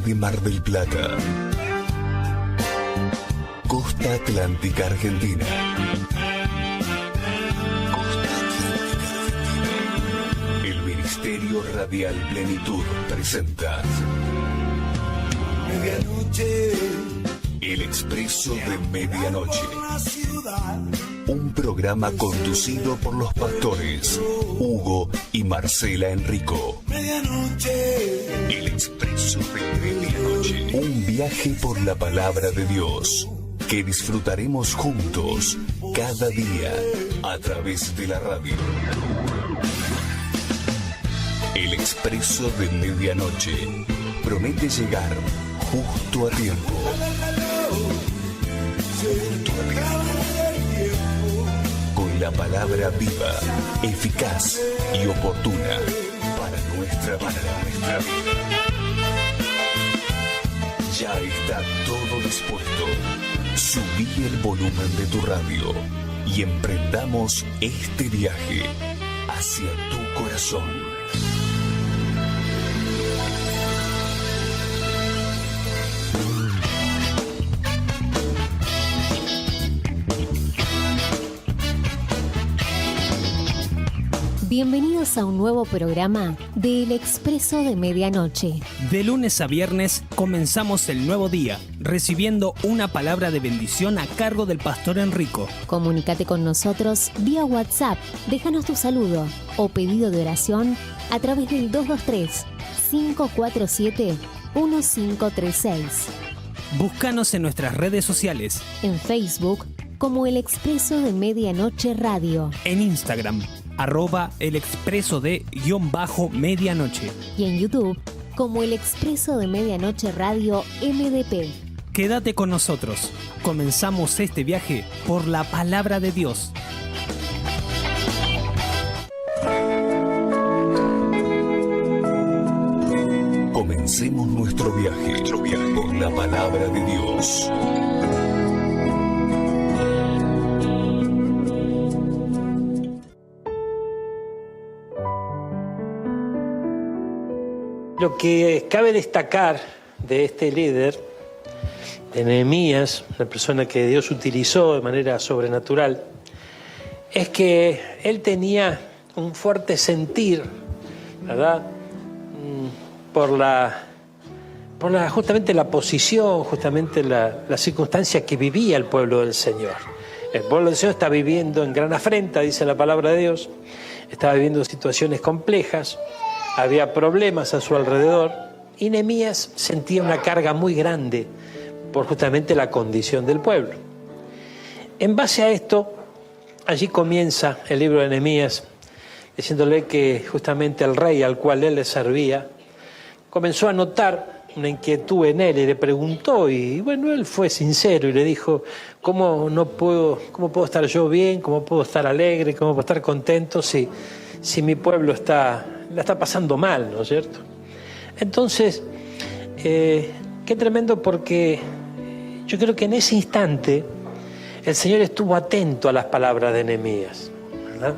de Mar del Plata. Costa Atlántica Argentina. El Ministerio Radial Plenitud presenta Medianoche. El Expreso de Medianoche. Un programa conducido por los pastores Hugo y Marcela Enrico. Medianoche. El Expreso de Medianoche. Un viaje por la palabra de Dios que disfrutaremos juntos cada día a través de la radio. El Expreso de Medianoche promete llegar justo a tiempo. Con la palabra viva, eficaz y oportuna para nuestra vida. Ya está todo dispuesto. Subí el volumen de tu radio y emprendamos este viaje hacia tu corazón. Bienvenidos a un nuevo programa de El Expreso de Medianoche. De lunes a viernes comenzamos el nuevo día, recibiendo una palabra de bendición a cargo del pastor Enrico. Comunícate con nosotros vía WhatsApp, déjanos tu saludo o pedido de oración a través del 223-547-1536. Búscanos en nuestras redes sociales. En Facebook como El Expreso de Medianoche Radio. En Instagram @el expreso de _medianoche. Y en YouTube como El Expreso de Medianoche Radio MDP. Quédate con nosotros. Comenzamos este viaje por la palabra de Dios. Comencemos nuestro viaje por la palabra de Dios. Lo que cabe destacar de este líder, de Nehemías, la persona que Dios utilizó de manera sobrenatural, es que él tenía un fuerte sentir, ¿verdad? Por justamente la posición, justamente la circunstancia que vivía el pueblo del Señor. El pueblo del Señor está viviendo en gran afrenta, dice la palabra de Dios, estaba viviendo situaciones complejas, había problemas a su alrededor y Nehemías sentía una carga muy grande por justamente la condición del pueblo. En base a esto, allí comienza el libro de Nehemías, diciéndole que justamente el rey al cual él le servía comenzó a notar una inquietud en él y le preguntó, y bueno, él fue sincero y le dijo: ¿cómo puedo estar yo bien? ¿Cómo puedo estar alegre? ¿Cómo puedo estar contento si mi pueblo la está pasando mal, ¿no es cierto? Entonces, qué tremendo, porque yo creo que en ese instante el Señor estuvo atento a las palabras de Nehemías, ¿verdad?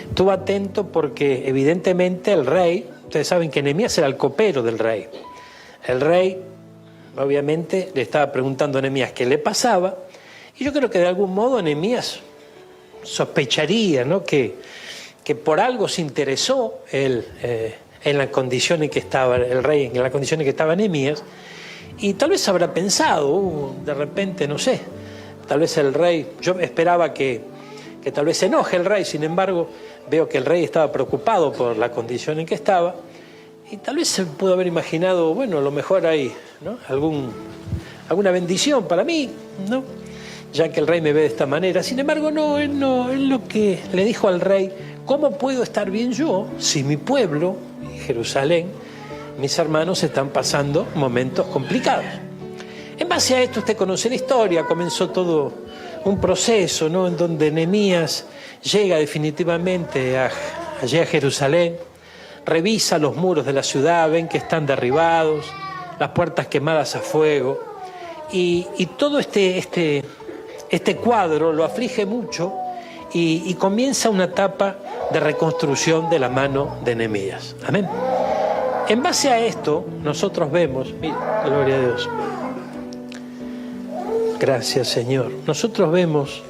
Estuvo atento porque evidentemente el rey, ustedes saben que Nehemías era el copero del rey. El rey obviamente le estaba preguntando a Nehemías qué le pasaba, y yo creo que de algún modo Nehemías sospecharía, ¿no?, que por algo se interesó él en la condición en que estaba el rey, en la condición en que estaba Nehemías, y tal vez habrá pensado, de repente, no sé, tal vez el rey, yo esperaba que tal vez se enoje el rey, sin embargo, veo que el rey estaba preocupado por la condición en que estaba, y tal vez se pudo haber imaginado, bueno, a lo mejor hay, ¿no?, alguna bendición para mí, ¿no?, ya que el rey me ve de esta manera. Sin embargo, no, él lo que le dijo al rey: ¿cómo puedo estar bien yo si mi pueblo, Jerusalén, mis hermanos están pasando momentos complicados? En base a esto, usted conoce la historia, comenzó todo un proceso, ¿no?, en donde Nehemías llega definitivamente allí a Jerusalén, revisa los muros de la ciudad, ven que están derribados, las puertas quemadas a fuego, y todo este cuadro lo aflige mucho, y comienza una etapa de reconstrucción de la mano de Nehemías. Amén. En base a esto, nosotros vemos, mira, gloria a Dios. Gracias, Señor. Nosotros vemos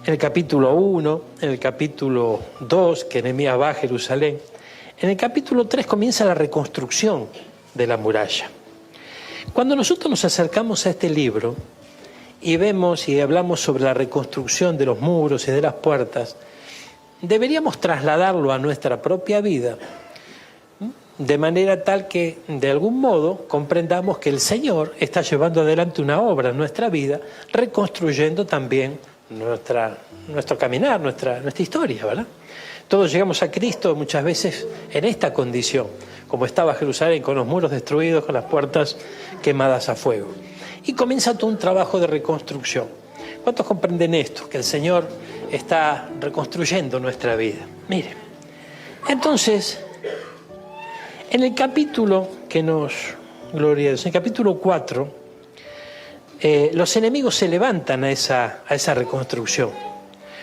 en el capítulo 1, en el capítulo 2, que Nehemías va a Jerusalén. En el capítulo 3 comienza la reconstrucción de la muralla. Cuando nosotros nos acercamos a este libro y vemos y hablamos sobre la reconstrucción de los muros y de las puertas, deberíamos trasladarlo a nuestra propia vida, de manera tal que, de algún modo, comprendamos que el Señor está llevando adelante una obra en nuestra vida, reconstruyendo también nuestro caminar, nuestra historia, ¿verdad? Todos llegamos a Cristo muchas veces en esta condición, como estaba Jerusalén, con los muros destruidos, con las puertas quemadas a fuego. Y comienza todo un trabajo de reconstrucción. ¿Cuántos comprenden esto? Que el Señor está reconstruyendo nuestra vida. Mire, entonces, en el capítulo gloria a Dios, en el capítulo 4, los enemigos se levantan a esa reconstrucción.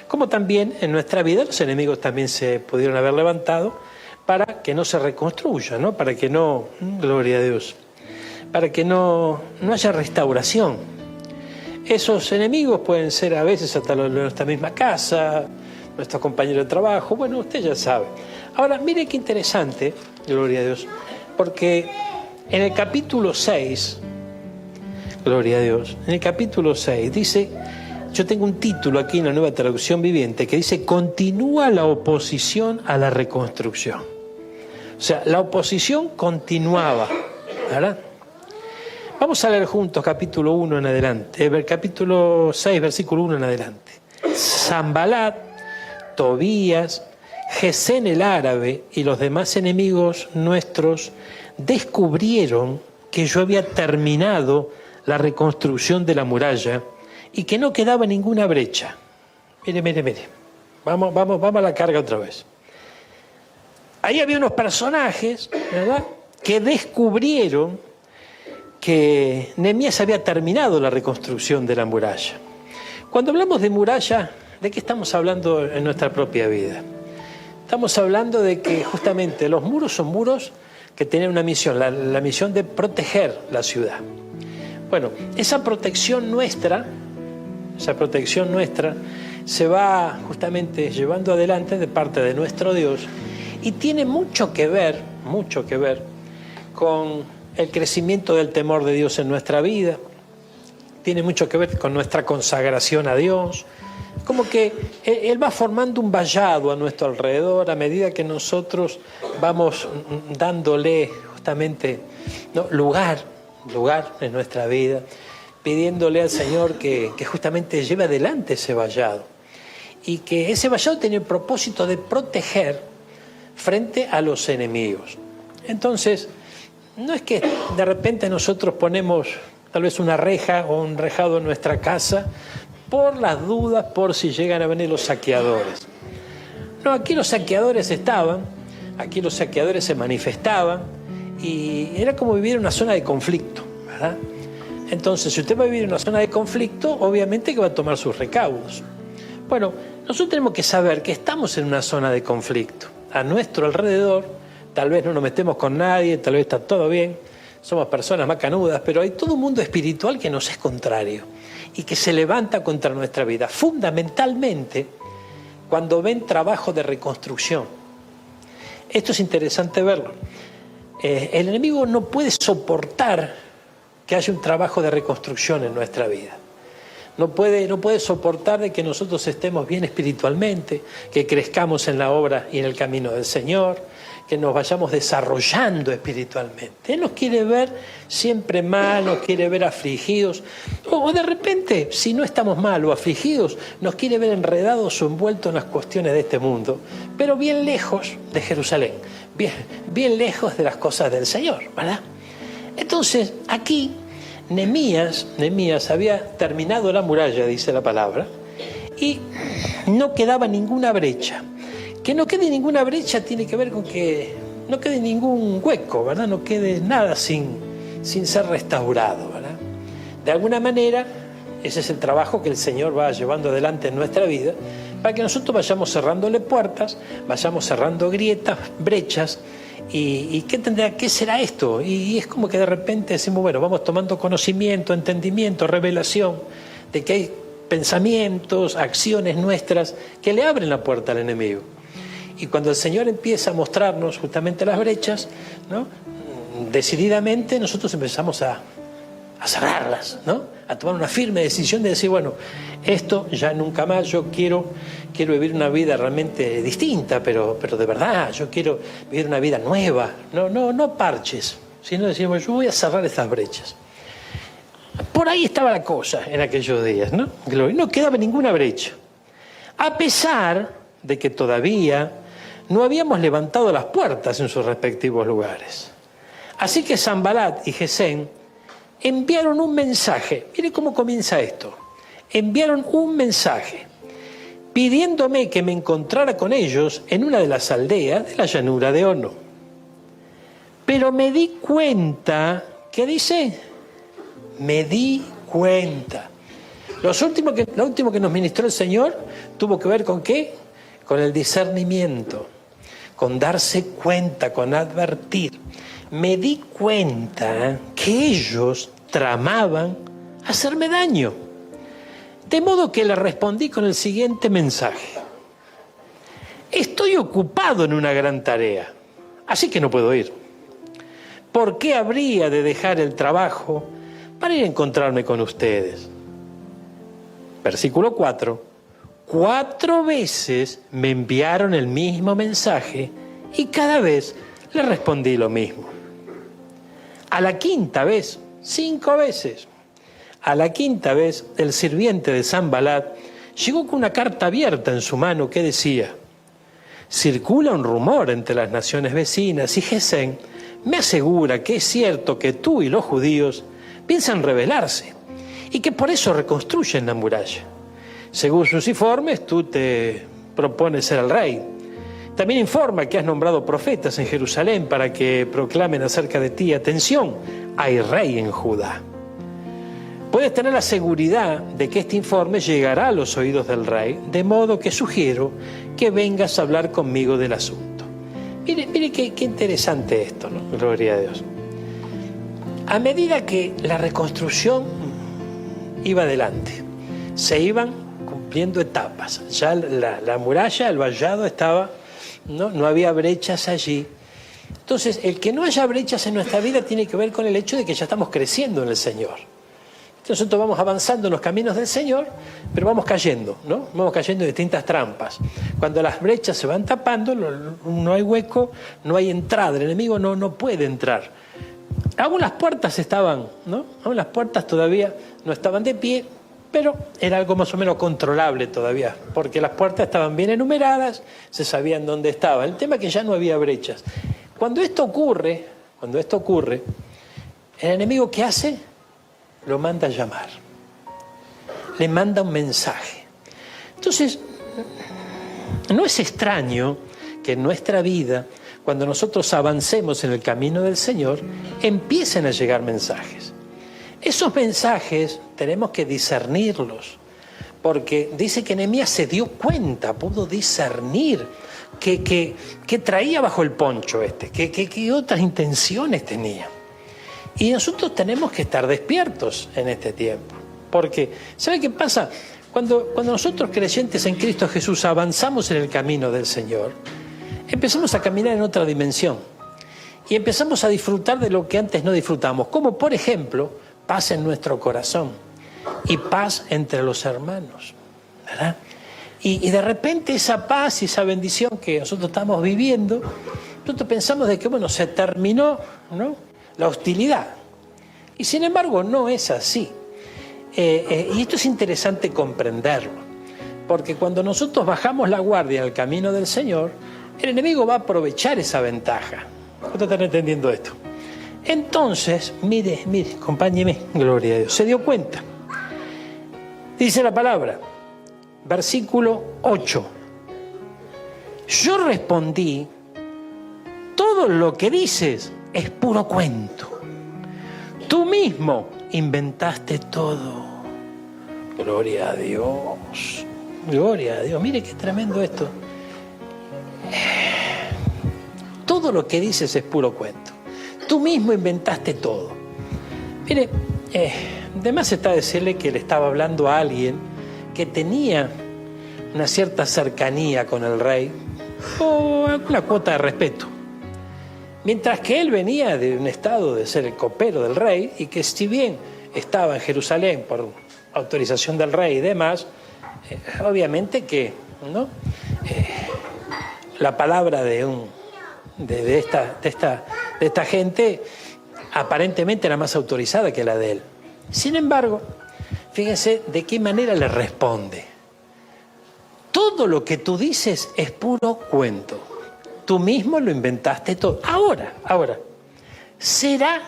Como también en nuestra vida los enemigos también se pudieron haber levantado para que no se reconstruya, ¿no? Para que no, gloria a Dios, para que no haya restauración. Esos enemigos pueden ser a veces hasta los de nuestra misma casa, nuestros compañeros de trabajo, bueno, usted ya sabe. Ahora, mire qué interesante, gloria a Dios, porque en el capítulo 6, gloria a Dios, en el capítulo 6 dice, yo tengo un título aquí en la Nueva Traducción Viviente que dice, continúa la oposición a la reconstrucción. O sea, la oposición continuaba, ¿verdad? Vamos a leer juntos capítulo 1 en adelante, capítulo 6, versículo 1 en adelante. Sanbalat, Tobías, Gesén el árabe y los demás enemigos nuestros descubrieron que yo había terminado la reconstrucción de la muralla y que no quedaba ninguna brecha. Mire. Vamos a la carga otra vez. Ahí había unos personajes, ¿verdad?, que descubrieron que Nehemías había terminado la reconstrucción de la muralla. Cuando hablamos de muralla, ¿de qué estamos hablando en nuestra propia vida? Estamos hablando de que justamente los muros son muros que tienen una misión, la misión de proteger la ciudad. Bueno, esa protección nuestra se va justamente llevando adelante de parte de nuestro Dios y tiene mucho que ver con el crecimiento del temor de Dios en nuestra vida, tiene mucho que ver con nuestra consagración a Dios, como que Él va formando un vallado a nuestro alrededor a medida que nosotros vamos dándole justamente, ¿no?, lugar en nuestra vida, pidiéndole al Señor que justamente lleve adelante ese vallado y que ese vallado tiene el propósito de proteger frente a los enemigos. Entonces, no es que de repente nosotros ponemos tal vez una reja o un rejado en nuestra casa por las dudas, por si llegan a venir los saqueadores. No, aquí los saqueadores estaban, aquí los saqueadores se manifestaban y era como vivir en una zona de conflicto, ¿verdad? Entonces, si usted va a vivir en una zona de conflicto, obviamente que va a tomar sus recaudos. Bueno, nosotros tenemos que saber que estamos en una zona de conflicto. A nuestro alrededor, tal vez no nos metemos con nadie, tal vez está todo bien, somos personas macanudas, pero hay todo un mundo espiritual que nos es contrario y que se levanta contra nuestra vida, fundamentalmente cuando ven trabajo de reconstrucción. Esto es interesante verlo. El enemigo no puede soportar que haya un trabajo de reconstrucción en nuestra vida. No puede soportar de que nosotros estemos bien espiritualmente, que crezcamos en la obra y en el camino del Señor, que nos vayamos desarrollando espiritualmente. Él nos quiere ver siempre mal, nos quiere ver afligidos, o de repente, si no estamos mal o afligidos, nos quiere ver enredados o envueltos en las cuestiones de este mundo, pero bien lejos de Jerusalén, bien lejos de las cosas del Señor, ¿verdad? Entonces, aquí Nehemías había terminado la muralla, dice la palabra, y no quedaba ninguna brecha. Que no quede ninguna brecha tiene que ver con que no quede ningún hueco, ¿verdad? No quede nada sin ser restaurado, ¿verdad? De alguna manera, ese es el trabajo que el Señor va llevando adelante en nuestra vida, para que nosotros vayamos cerrándole puertas, vayamos cerrando grietas, brechas, ¿Y qué será esto? Y es como que de repente decimos, bueno, vamos tomando conocimiento, entendimiento, revelación, de que hay pensamientos, acciones nuestras que le abren la puerta al enemigo. Y cuando el Señor empieza a mostrarnos justamente las brechas, ¿no?, decididamente nosotros empezamos a cerrarlas, ¿no?, a tomar una firme decisión de decir, bueno, esto ya nunca más, yo quiero vivir una vida realmente distinta, pero de verdad, yo quiero vivir una vida nueva, no parches, sino decir, bueno, yo voy a cerrar estas brechas. Por ahí estaba la cosa en aquellos días, ¿no? No quedaba ninguna brecha. A pesar de que todavía no habíamos levantado las puertas en sus respectivos lugares. Así que Sanbalat y Gesem enviaron un mensaje. Mire cómo comienza esto. Enviaron un mensaje pidiéndome que me encontrara con ellos en una de las aldeas de la llanura de Ono. Pero me di cuenta, ¿qué dice? Me di cuenta. Lo último que nos ministró el Señor tuvo que ver con ¿qué? Con el discernimiento, con darse cuenta, con advertir. Me di cuenta que ellos tramaban hacerme daño. De modo que le respondí con el siguiente mensaje. Estoy ocupado en una gran tarea, así que no puedo ir. ¿Por qué habría de dejar el trabajo para ir a encontrarme con ustedes? Versículo 4. 4 veces me enviaron el mismo mensaje y cada vez le respondí lo mismo. A la 5ª vez, 5 veces. A la 5ª vez, el sirviente de Sanbalat llegó con una carta abierta en su mano que decía: circula un rumor entre las naciones vecinas y Gesem me asegura que es cierto que tú y los judíos piensan rebelarse y que por eso reconstruyen la muralla. Según sus informes, tú te propones ser el rey. También informa que has nombrado profetas en Jerusalén para que proclamen acerca de ti. Atención, hay rey en Judá. Puedes tener la seguridad de que este informe llegará a los oídos del rey, de modo que sugiero que vengas a hablar conmigo del asunto. Mire qué interesante esto, ¿no? Gloria a Dios. A medida que la reconstrucción iba adelante, se iban cumpliendo etapas. Ya la muralla, el vallado estaba, no había brechas allí. Entonces, el que no haya brechas en nuestra vida tiene que ver con el hecho de que ya estamos creciendo en el Señor. Nosotros vamos avanzando en los caminos del Señor, pero vamos cayendo, ¿no? Vamos cayendo en distintas trampas. Cuando las brechas se van tapando, no hay hueco, no hay entrada. El enemigo no puede entrar. Aún las puertas estaban, ¿no? Aún las puertas todavía no estaban de pie, pero era algo más o menos controlable todavía, porque las puertas estaban bien enumeradas, se sabían dónde estaba. El tema es que ya no había brechas. Cuando esto ocurre, el enemigo, ¿qué hace? Lo manda a llamar. Le manda un mensaje. Entonces, no es extraño que en nuestra vida, cuando nosotros avancemos en el camino del Señor, empiecen a llegar mensajes. Esos mensajes tenemos que discernirlos, porque dice que Nehemías se dio cuenta, pudo discernir que traía bajo el poncho que otras intenciones tenía. Y nosotros tenemos que estar despiertos en este tiempo, porque ¿sabe qué pasa? Cuando nosotros creyentes en Cristo Jesús avanzamos en el camino del Señor, empezamos a caminar en otra dimensión y empezamos a disfrutar de lo que antes no disfrutamos, como por ejemplo, paz en nuestro corazón y paz entre los hermanos, ¿verdad? Y de repente esa paz y esa bendición que nosotros estamos viviendo, nosotros pensamos de que, bueno, se terminó, ¿no?, la hostilidad. Y sin embargo no es así. Y esto es interesante comprenderlo, porque cuando nosotros bajamos la guardia en el camino del Señor, el enemigo va a aprovechar esa ventaja. ¿Cuántos están entendiendo esto? Entonces, mire, acompáñeme, gloria a Dios. Se dio cuenta. Dice la palabra, versículo 8. Yo respondí, todo lo que dices es puro cuento. Tú mismo inventaste todo. Gloria a Dios. Gloria a Dios. Mire qué tremendo esto. Todo todo lo que dices es puro cuento. Tú mismo inventaste todo. Mire, de más está decirle que le estaba hablando a alguien que tenía una cierta cercanía con el rey o una cuota de respeto. Mientras que él venía de un estado de ser el copero del rey y que si bien estaba en Jerusalén por autorización del rey y demás, obviamente que ¿no? La palabra de esta gente aparentemente era más autorizada que la de él. Sin embargo, fíjense de qué manera le responde. Todo lo que tú dices es puro cuento. Tú mismo lo inventaste todo. Ahora, ¿será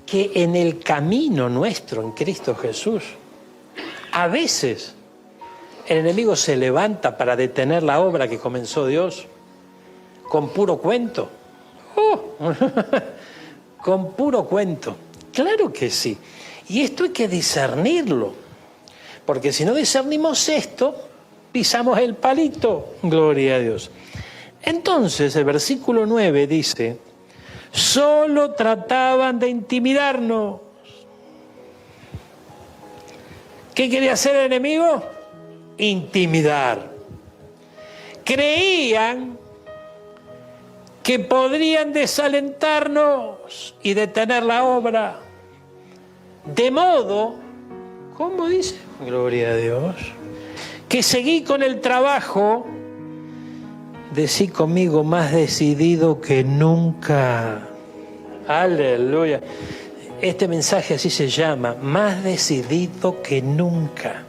que en el camino nuestro en Cristo Jesús, a veces el enemigo se levanta para detener la obra que comenzó Dios con puro cuento? Con puro cuento. Claro que sí. Y esto hay que discernirlo. Porque si no discernimos esto, pisamos el palito. Gloria a Dios. Entonces el versículo 9 dice, solo trataban de intimidarnos. ¿Qué quería hacer el enemigo? Intimidar. Creían que podrían desalentarnos y detener la obra. De modo, ¿cómo dice? Gloria a Dios. Que seguí con el trabajo, decí conmigo, más decidido que nunca. Aleluya. Este mensaje así se llama, más decidido que nunca.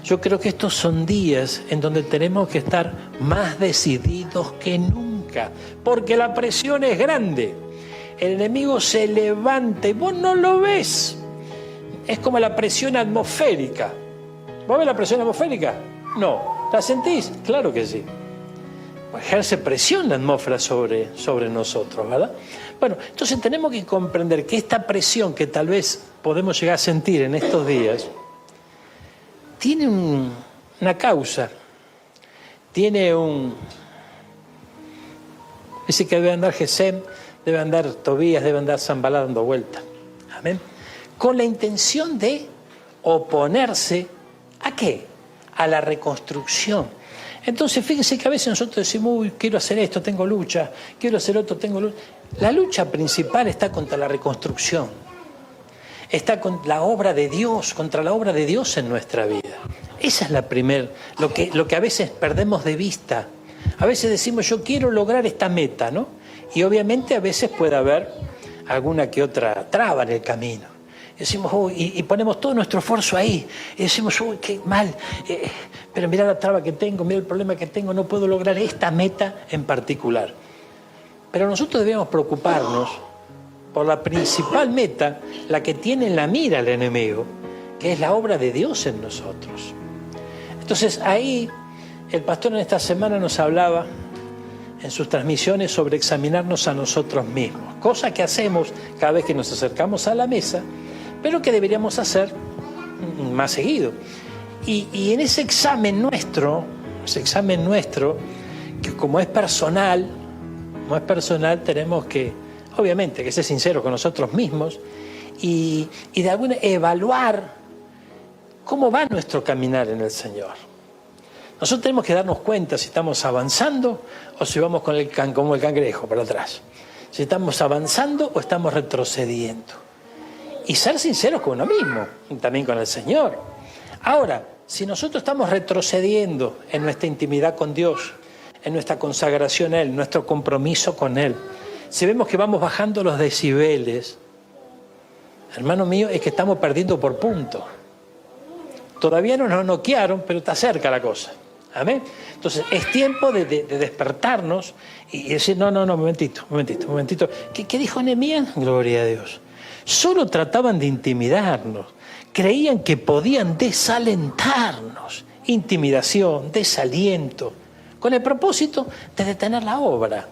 Yo creo que estos son días en donde tenemos que estar más decididos que nunca, porque la presión es grande. El enemigo se levanta y vos no lo ves. Es como la presión atmosférica. ¿Vos ves la presión atmosférica? No. ¿La sentís? Claro que sí. Ejerce presión la atmósfera sobre nosotros, ¿verdad? Bueno, entonces tenemos que comprender que esta presión que tal vez podemos llegar a sentir en estos días tiene una causa, tiene dice que debe andar Gesem, debe andar Tobías, debe andar Sanbalá dando vuelta. Amén. Con la intención de oponerse ¿a qué? A la reconstrucción. Entonces fíjense que a veces nosotros decimos, uy, quiero hacer esto, tengo lucha, quiero hacer otro, tengo lucha. La lucha principal está contra la reconstrucción. Está con la obra de Dios, contra la obra de Dios en nuestra vida. Esa es la primera, lo que a veces perdemos de vista. A veces decimos, yo quiero lograr esta meta, ¿no? Y obviamente a veces puede haber alguna que otra traba en el camino. Y decimos, uy, y ponemos todo nuestro esfuerzo ahí. Y decimos, uy, qué mal, pero mira la traba que tengo, mira el problema que tengo, no puedo lograr esta meta en particular. Pero nosotros debemos preocuparnos por la principal meta, la que tiene en la mira el enemigo, que es la obra de Dios en nosotros. Entonces ahí el pastor en esta semana nos hablaba en sus transmisiones sobre examinarnos a nosotros mismos, cosa que hacemos cada vez que nos acercamos a la mesa, pero que deberíamos hacer más seguido. Y en ese examen nuestro, que como es personal, tenemos que, obviamente, que ser sinceros con nosotros mismos y de alguna evaluar cómo va nuestro caminar en el Señor. Nosotros tenemos que darnos cuenta si estamos avanzando o si vamos como el cangrejo para atrás. Si estamos avanzando o estamos retrocediendo. Y ser sinceros con uno mismo, también con el Señor. Ahora, si nosotros estamos retrocediendo en nuestra intimidad con Dios, en nuestra consagración a Él, nuestro compromiso con Él, si vemos que vamos bajando los decibeles, hermano mío, es que estamos perdiendo por punto. Todavía no nos noquearon, pero está cerca la cosa. Amén. Entonces es tiempo de despertarnos y decir, no, momentito. ¿Qué dijo Nehemías? Gloria a Dios. Solo trataban de intimidarnos. Creían que podían desalentarnos. Intimidación, desaliento, con el propósito de detener la obra.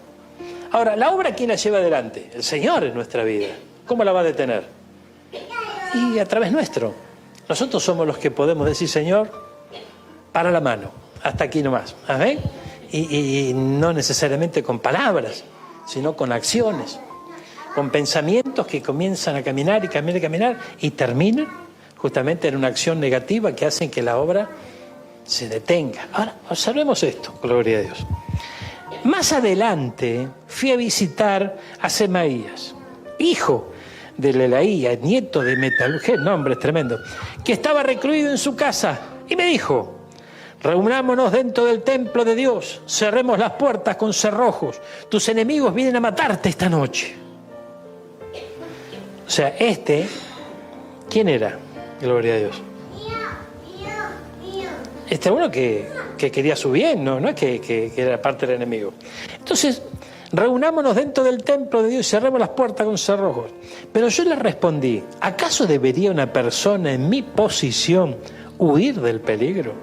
Ahora, ¿la obra quién la lleva adelante? El Señor en nuestra vida. ¿Cómo la va a detener? Y a través nuestro. Nosotros somos los que podemos decir, Señor, para la mano, hasta aquí nomás. Amén. Y no necesariamente con palabras, sino con acciones, con pensamientos que comienzan a caminar y caminar y caminar y terminan justamente en una acción negativa que hacen que la obra se detenga. Ahora, observemos esto, gloria a Dios. Más adelante fui a visitar a Semaías, hijo de Lelaía, nieto de Metalugel, nombre tremendo, que estaba recluido en su casa, y me dijo: reunámonos dentro del templo de Dios, cerremos las puertas con cerrojos, tus enemigos vienen a matarte esta noche. O sea, ¿quién era? Gloria a Dios. Uno que quería su bien, no es que era parte del enemigo. Entonces, reunámonos dentro del templo de Dios y cerremos las puertas con cerrojos. Pero yo le respondí: ¿acaso debería una persona en mi posición huir del peligro?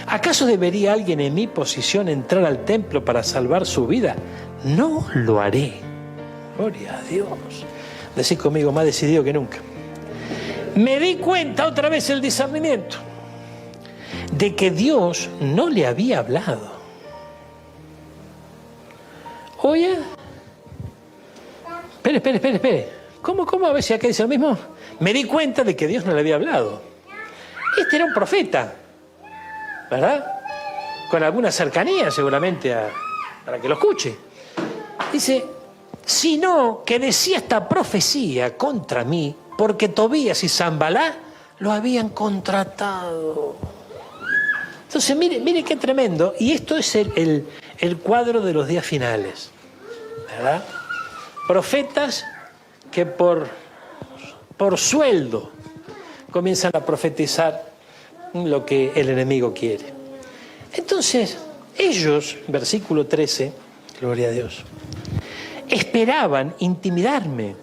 ¿Acaso debería alguien en mi posición entrar al templo para salvar su vida? No lo haré. Gloria a Dios. Decid conmigo: más decidido que nunca. Me di cuenta otra vez el discernimiento de que Dios no le había hablado. Oye, espere. ¿Cómo? A ver si acá dice lo mismo. Me di cuenta de que Dios no le había hablado. Este era un profeta, ¿verdad? Con alguna cercanía seguramente para que lo escuche. Dice: sino que decía esta profecía contra mí porque Tobías y Sanballat lo habían contratado. Entonces, mire qué tremendo. Y esto es el cuadro de los días finales, ¿verdad? Profetas que por sueldo comienzan a profetizar lo que el enemigo quiere. Entonces, ellos, versículo 13, gloria a Dios, esperaban intimidarme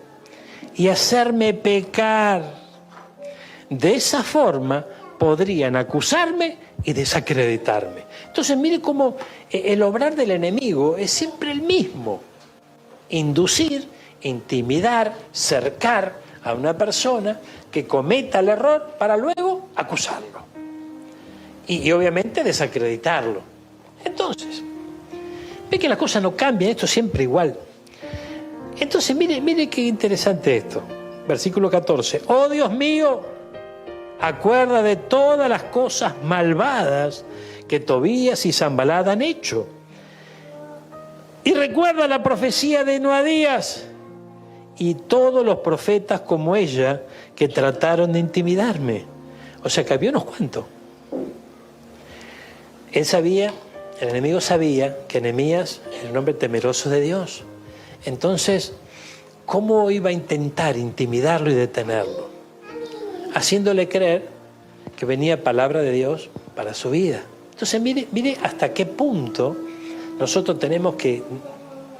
y hacerme pecar. De esa forma podrían acusarme y desacreditarme. Entonces, mire cómo el obrar del enemigo es siempre el mismo: inducir, intimidar, cercar a una persona que cometa el error para luego acusarlo y obviamente desacreditarlo. Entonces, ve que la cosa no cambia, esto es siempre igual. Entonces, mire qué interesante esto. Versículo 14. Oh Dios mío, acuerda de todas las cosas malvadas que Tobías y Sanballat han hecho. Y recuerda la profecía de Noadías y todos los profetas como ella que trataron de intimidarme. O sea que había unos cuantos. El enemigo sabía que Nehemías era un hombre temeroso de Dios. Entonces, ¿cómo iba a intentar intimidarlo y detenerlo? Haciéndole creer que venía palabra de Dios para su vida. Entonces, mire hasta qué punto nosotros tenemos que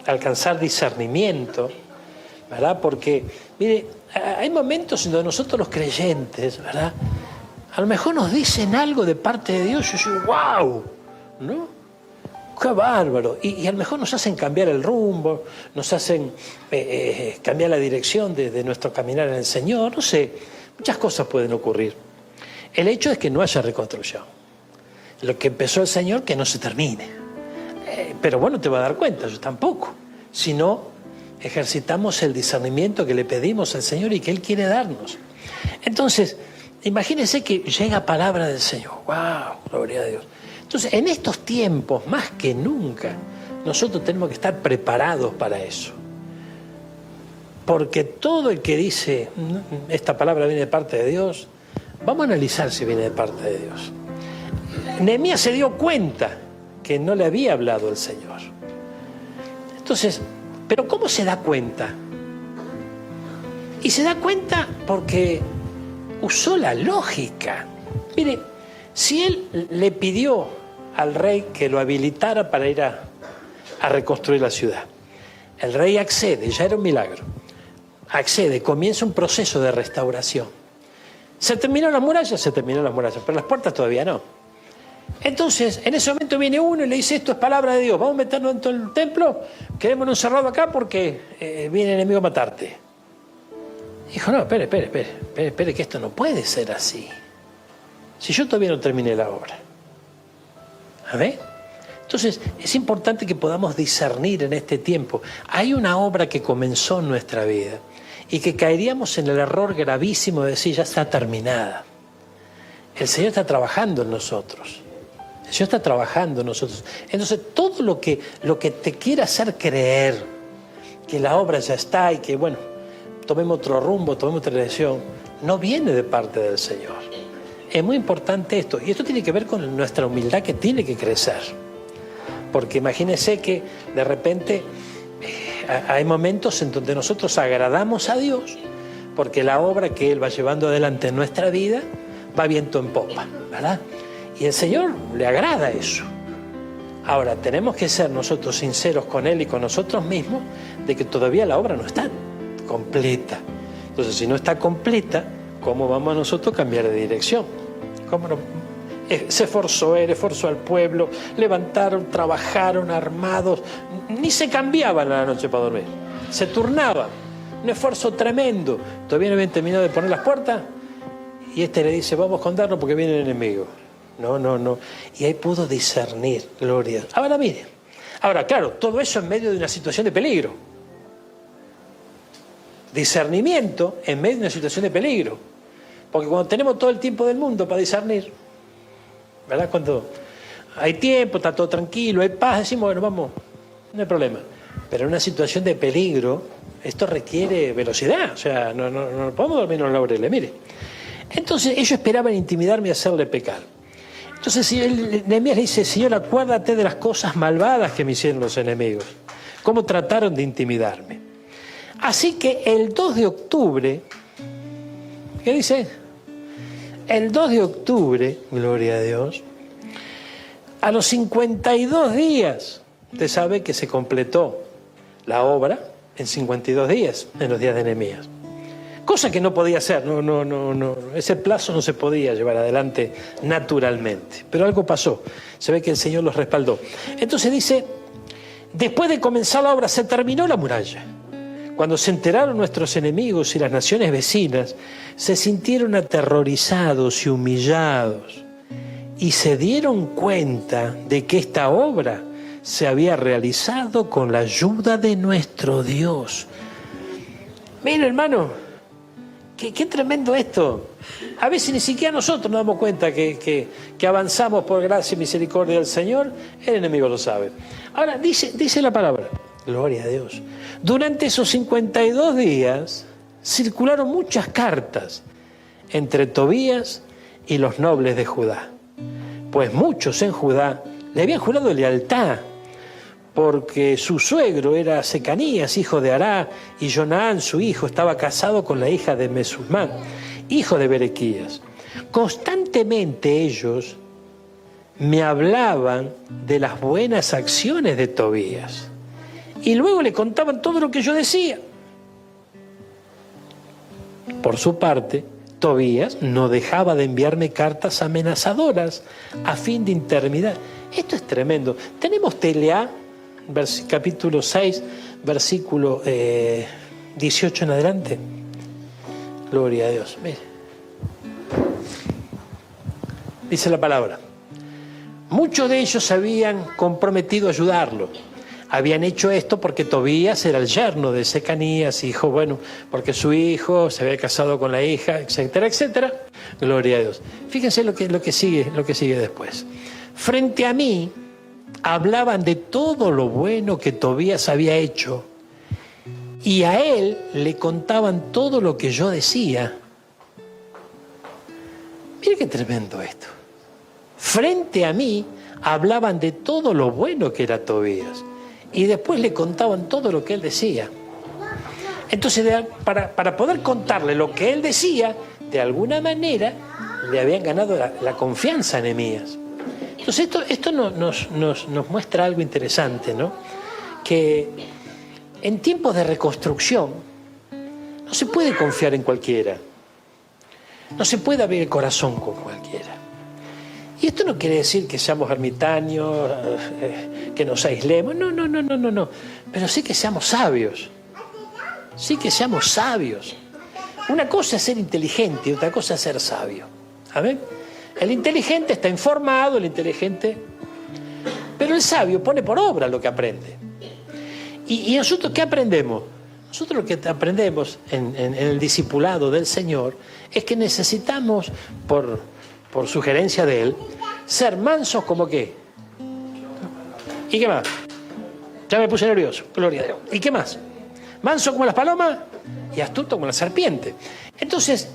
alcanzar discernimiento, ¿verdad? Porque, mire, hay momentos en donde nosotros los creyentes, ¿verdad?, a lo mejor nos dicen algo de parte de Dios y yo digo: ¡wow! ¿No? ¡Qué bárbaro! Y a lo mejor nos hacen cambiar el rumbo, nos hacen cambiar la dirección de nuestro caminar en el Señor, no sé, muchas cosas pueden ocurrir. El hecho es que no haya reconstrucción. Lo que empezó el Señor, que no se termine. Pero bueno, te va a dar cuenta, yo tampoco. Si no, ejercitamos el discernimiento que le pedimos al Señor y que Él quiere darnos. Entonces, imagínense que llega palabra del Señor. ¡Wow! Gloria a Dios. Entonces, en estos tiempos, más que nunca, nosotros tenemos que estar preparados para eso. Porque todo el que dice, esta palabra viene de parte de Dios, vamos a analizar si viene de parte de Dios. Nehemías se dio cuenta que no le había hablado el Señor. Entonces, ¿pero cómo se da cuenta? Y se da cuenta porque usó la lógica. Mire, si él le pidió al rey que lo habilitara para ir a reconstruir la ciudad, el rey accede, ya era un milagro, accede, comienza un proceso de restauración. ¿Se terminó las murallas? Se terminó las murallas, pero las puertas todavía no. Entonces, en ese momento viene uno y le dice: esto es palabra de Dios, vamos a meternos dentro del templo, quedémonos encerrados acá porque viene el enemigo a matarte. Dijo: no, espere, que esto no puede ser así. Si yo todavía no terminé la obra. A ver, Entonces, es importante que podamos discernir en este tiempo. Hay una obra que comenzó en nuestra vida y que caeríamos en el error gravísimo de decir, ya está terminada. El Señor está trabajando en nosotros. El Señor está trabajando en nosotros. Entonces, todo lo que te quiera hacer creer que la obra ya está y que, bueno, tomemos otro rumbo, tomemos otra dirección, no viene de parte del Señor. Es muy importante esto. Y esto tiene que ver con nuestra humildad, que tiene que crecer. Porque imagínense que de repente hay momentos en donde nosotros agradamos a Dios porque la obra que Él va llevando adelante en nuestra vida va viento en popa, ¿verdad? Y el Señor le agrada eso. Ahora, tenemos que ser nosotros sinceros con Él y con nosotros mismos de que todavía la obra no está completa. Entonces, si no está completa, ¿cómo vamos nosotros a cambiar de dirección? ¿Cómo no? Se esforzó Él, esforzó al pueblo, levantaron, trabajaron, armados, ni se cambiaban a la noche para dormir, se turnaban, un esfuerzo tremendo. Todavía no habían terminado de poner las puertas y le dice, vamos a escondernos porque viene el enemigo. No. Y ahí pudo discernir, gloria. Ahora mire, claro, todo eso en medio de una situación de peligro. Discernimiento en medio de una situación de peligro. Porque cuando tenemos todo el tiempo del mundo para discernir, ¿verdad? Cuando hay tiempo, está todo tranquilo, hay paz, decimos, bueno, vamos, no hay problema. Pero en una situación de peligro, esto requiere velocidad, o sea, no podemos dormir en los laureles, mire. Entonces ellos esperaban intimidarme y hacerle pecar. Entonces Nehemías le dice, Señor, acuérdate de las cosas malvadas que me hicieron los enemigos, cómo trataron de intimidarme. Así que el 2 de octubre, ¿qué dice? El 2 de octubre, gloria a Dios, a los 52 días, usted sabe que se completó la obra en 52 días, en los días de Nehemías. Cosa que no podía hacer, no, ese plazo no se podía llevar adelante naturalmente. Pero algo pasó, se ve que el Señor los respaldó. Entonces dice, después de comenzar la obra se terminó la muralla. Cuando se enteraron nuestros enemigos y las naciones vecinas, se sintieron aterrorizados y humillados y se dieron cuenta de que esta obra se había realizado con la ayuda de nuestro Dios. Mira, hermano, qué tremendo esto. A veces ni siquiera nosotros nos damos cuenta que avanzamos por gracia y misericordia del Señor. El enemigo lo sabe. Ahora, dice la palabra, gloria a Dios. Durante esos 52 días circularon muchas cartas entre Tobías y los nobles de Judá. Pues muchos en Judá le habían jurado lealtad, porque su suegro era Secanías, hijo de Ará, y Jonaán, su hijo, estaba casado con la hija de Mesulmán, hijo de Berequías. Constantemente ellos me hablaban de las buenas acciones de Tobías y luego le contaban todo lo que yo decía. Por su parte, Tobías no dejaba de enviarme cartas amenazadoras a fin de interminar. Esto es tremendo. Tenemos Telea, capítulo 6, versículo 18 en adelante. Gloria a Dios. Mire. Dice la palabra. Muchos de ellos se habían comprometido a ayudarlo. Habían hecho esto porque Tobías era el yerno de Secanías, hijo, bueno, porque su hijo se había casado con la hija, etcétera, etcétera. Gloria a Dios. Fíjense lo que sigue después. Frente a mí hablaban de todo lo bueno que Tobías había hecho y a él le contaban todo lo que yo decía. Mire qué tremendo esto. Frente a mí hablaban de todo lo bueno que era Tobías y después le contaban todo lo que él decía. Entonces, para poder contarle lo que él decía, de alguna manera le habían ganado la confianza a Nehemías. Entonces esto nos muestra algo interesante, ¿no? Que en tiempos de reconstrucción no se puede confiar en cualquiera, no se puede abrir el corazón con cualquiera. Y esto no quiere decir que seamos ermitaños, que nos aislemos, no, pero sí que seamos sabios, Una cosa es ser inteligente y otra cosa es ser sabio. ¿Amén? El inteligente está informado, pero Pero el sabio pone por obra lo que aprende. ¿Y nosotros qué aprendemos? Nosotros lo que aprendemos en el discipulado del Señor es que necesitamos, por sugerencia de Él, ser mansos como qué. ¿Y qué más? Ya me puse nervioso, gloria a Dios. ¿Y qué más? Manso como las palomas y astuto como la serpiente. Entonces,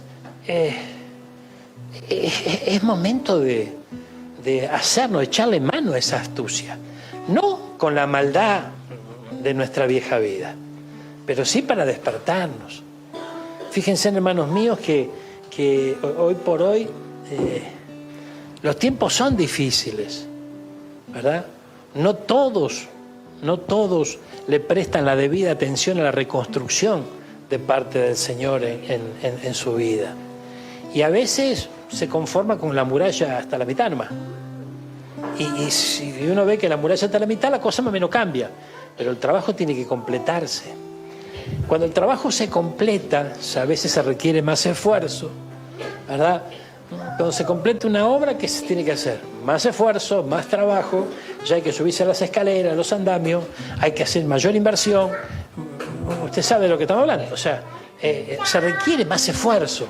es momento de hacernos, echarle mano a esa astucia. No con la maldad de nuestra vieja vida, pero sí para despertarnos. Fíjense, hermanos míos, que hoy por hoy los tiempos son difíciles, ¿verdad? No todos le prestan la debida atención a la reconstrucción de parte del Señor en su vida. Y a veces se conforma con la muralla hasta la mitad nomás. Y si uno ve que la muralla está a la mitad, la cosa más o menos cambia. Pero el trabajo tiene que completarse. Cuando el trabajo se completa, a veces se requiere más esfuerzo, ¿verdad? Cuando se completa una obra, ¿qué se tiene que hacer? Más esfuerzo, más trabajo, ya hay que subirse a las escaleras, a los andamios, hay que hacer mayor inversión. Usted sabe de lo que estamos hablando. O sea, se requiere más esfuerzo.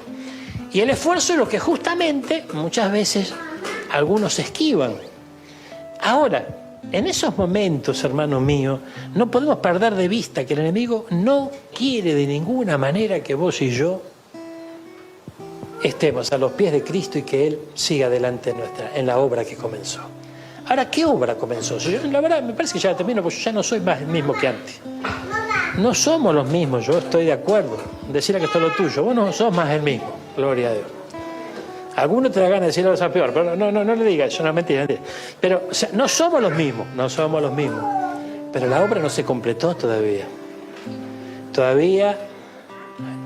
Y el esfuerzo es lo que justamente muchas veces algunos esquivan. Ahora, en esos momentos, hermanos míos, no podemos perder de vista que el enemigo no quiere de ninguna manera que vos y yo estemos a los pies de Cristo y que Él siga adelante en la obra que comenzó. Ahora, ¿qué obra comenzó? La verdad, me parece que ya termino, porque yo ya no soy más el mismo que antes. No somos los mismos, yo estoy de acuerdo. Decirle que esto es lo tuyo, vos no sos más el mismo, gloria a Dios. Algunos te da ganas de decir algo peor, pero no le digas, eso no es mentira. Pero, o sea, no somos los mismos. Pero la obra no se completó todavía. Todavía